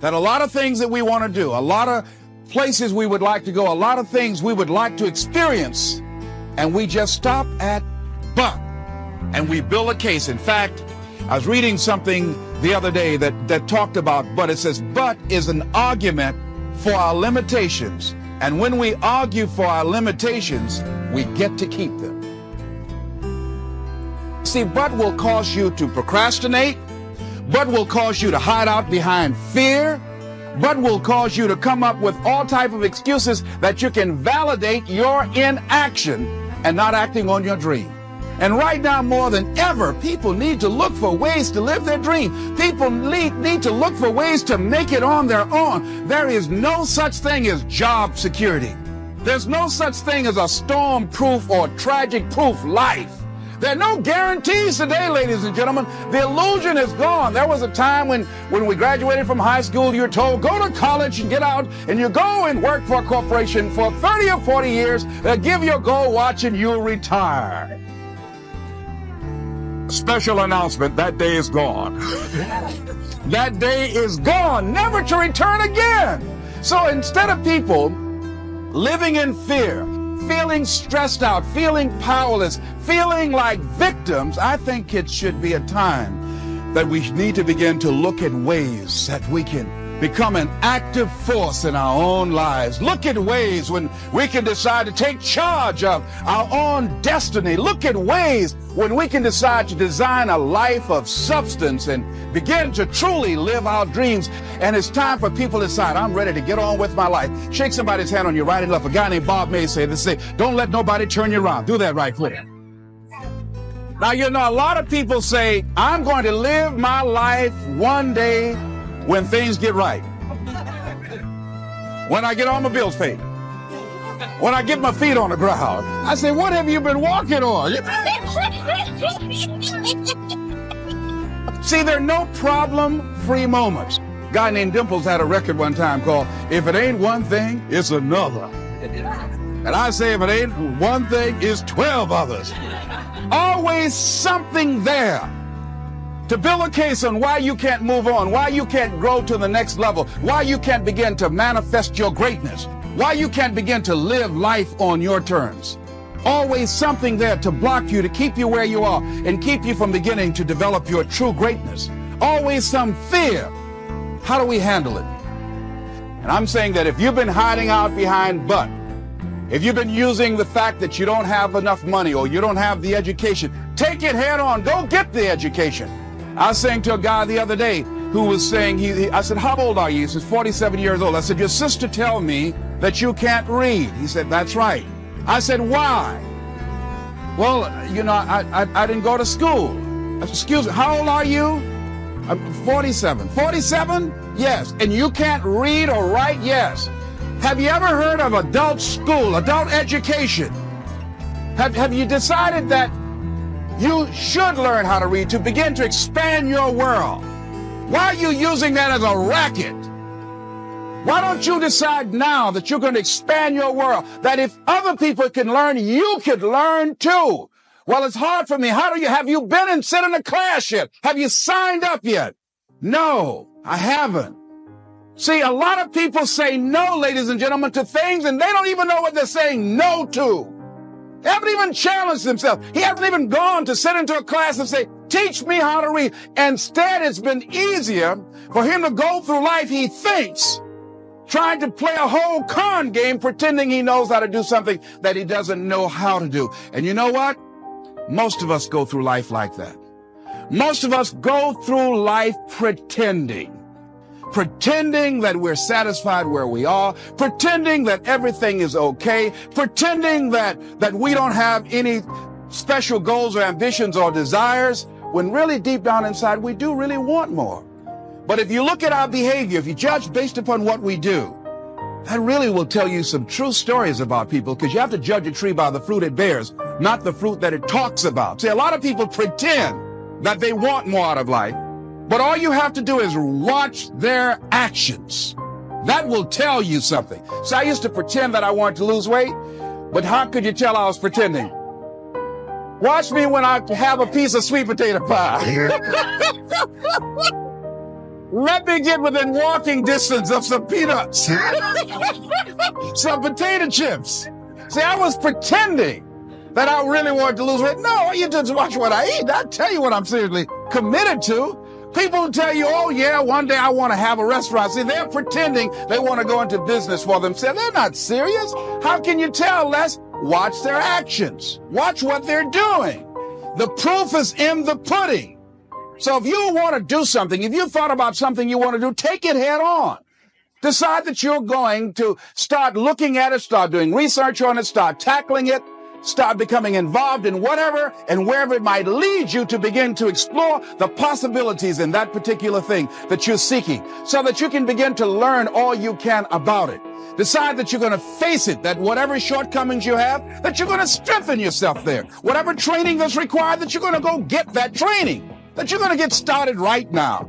that a lot of things that we want to do, a lot of places we would like to go, a lot of things we would like to experience, and we just stop at but, and we build a case. In fact, I was reading something the other day that talked about but. It says but is an argument for our limitations, and when we argue for our limitations, we get to keep them. See, but will cause you to procrastinate, but will cause you to hide out behind fear, but will cause you to come up with all type of excuses that you can validate your inaction and not acting on your dream. And right now, more than ever, people need to look for ways to live their dream. People need to look for ways to make it on their own. There is no such thing as job security. There's no such thing as a storm-proof or tragic-proof life. There are no guarantees today, ladies and gentlemen. The illusion is gone. There was a time when we graduated from high school, you were told, go to college and get out, and you go and work for a corporation for 30 or 40 years. They'll give you a gold watch and you'll retire. Special announcement, that day is gone. That day is gone, never to return again. So instead of people living in fear, feeling stressed out, feeling powerless, feeling like victims, I think it should be a time that we need to begin to look at ways that we can become an active force in our own lives. Look at ways when we can decide to take charge of our own destiny. Look at ways when we can decide to design a life of substance and begin to truly live our dreams. And it's time for people to decide, I'm ready to get on with my life. Shake somebody's hand on your right and left. A guy named Bob May said this, don't let nobody turn you around. Do that right quick. Now, you know, a lot of people say, I'm going to live my life one day when things get right. When I get all my bills paid. When I get my feet on the ground. I say, what have you been walking on? See, there are no problem-free moments. A guy named Dimples had a record one time called, If It Ain't One Thing, It's Another. And I say, if it ain't one thing, it's 12 others. Always something there to build a case on why you can't move on, why you can't grow to the next level, why you can't begin to manifest your greatness, why you can't begin to live life on your terms. Always something there to block you, to keep you where you are, and keep you from beginning to develop your true greatness. Always some fear. How do we handle it? And I'm saying that if you've been hiding out behind but, if you've been using the fact that you don't have enough money or you don't have the education, take it head on. Go get the education. I was saying to a guy the other day who was saying, I said, how old are you? He says, 47 years old. I said, your sister tell me that you can't read. He said, that's right. I said, why? Well, you know, I didn't go to school. I said, excuse me, how old are you? I'm 47. 47? Yes. And you can't read or write? Yes. Have you ever heard of adult school, adult education? Have you decided that you should learn how to read to begin to expand your world? Why are you using that as a racket? Why don't you decide now that you're going to expand your world, that if other people can learn, you could learn too? Well, it's hard for me. Have you been and sit in a class yet? Have you signed up yet? No, I haven't. See, a lot of people say no, ladies and gentlemen, to things, and they don't even know what they're saying no to. They haven't even challenged themselves. He hasn't even gone to sit into a class and say, teach me how to read. Instead, it's been easier for him to go through life, he thinks, trying to play a whole con game, pretending he knows how to do something that he doesn't know how to do. And you know what? Most of us go through life like that. Most of us go through life pretending that we're satisfied where we are, pretending that everything is okay, pretending that we don't have any special goals or ambitions or desires, when really deep down inside we do really want more. But if you look at our behavior, if you judge based upon what we do, that really will tell you some true stories about people, because you have to judge a tree by the fruit it bears, not the fruit that it talks about. See, a lot of people pretend that they want more out of life, but all you have to do is watch their actions. That will tell you something. So I used to pretend that I wanted to lose weight, but how could you tell I was pretending? Watch me when I have a piece of sweet potato pie. Let me get within walking distance of some peanuts, some potato chips. See, I was pretending that I really wanted to lose weight. No, you just watch what I eat. I tell you what I'm seriously committed to. People tell you, oh yeah, one day I want to have a restaurant. See, they're pretending they want to go into business for themselves. They're not serious. How can you tell, Les? Watch their actions. Watch what they're doing. The proof is in the pudding. So if you want to do something, if you thought about something you want to do, take it head on. Decide that you're going to start looking at it, start doing research on it, start tackling it, start becoming involved in whatever and wherever it might lead you to begin to explore the possibilities in that particular thing that you're seeking so that you can begin to learn all you can about it. Decide that you're going to face it, that whatever shortcomings you have, that you're going to strengthen yourself there. Whatever training that's required, that you're going to go get that training, that you're going to get started right now.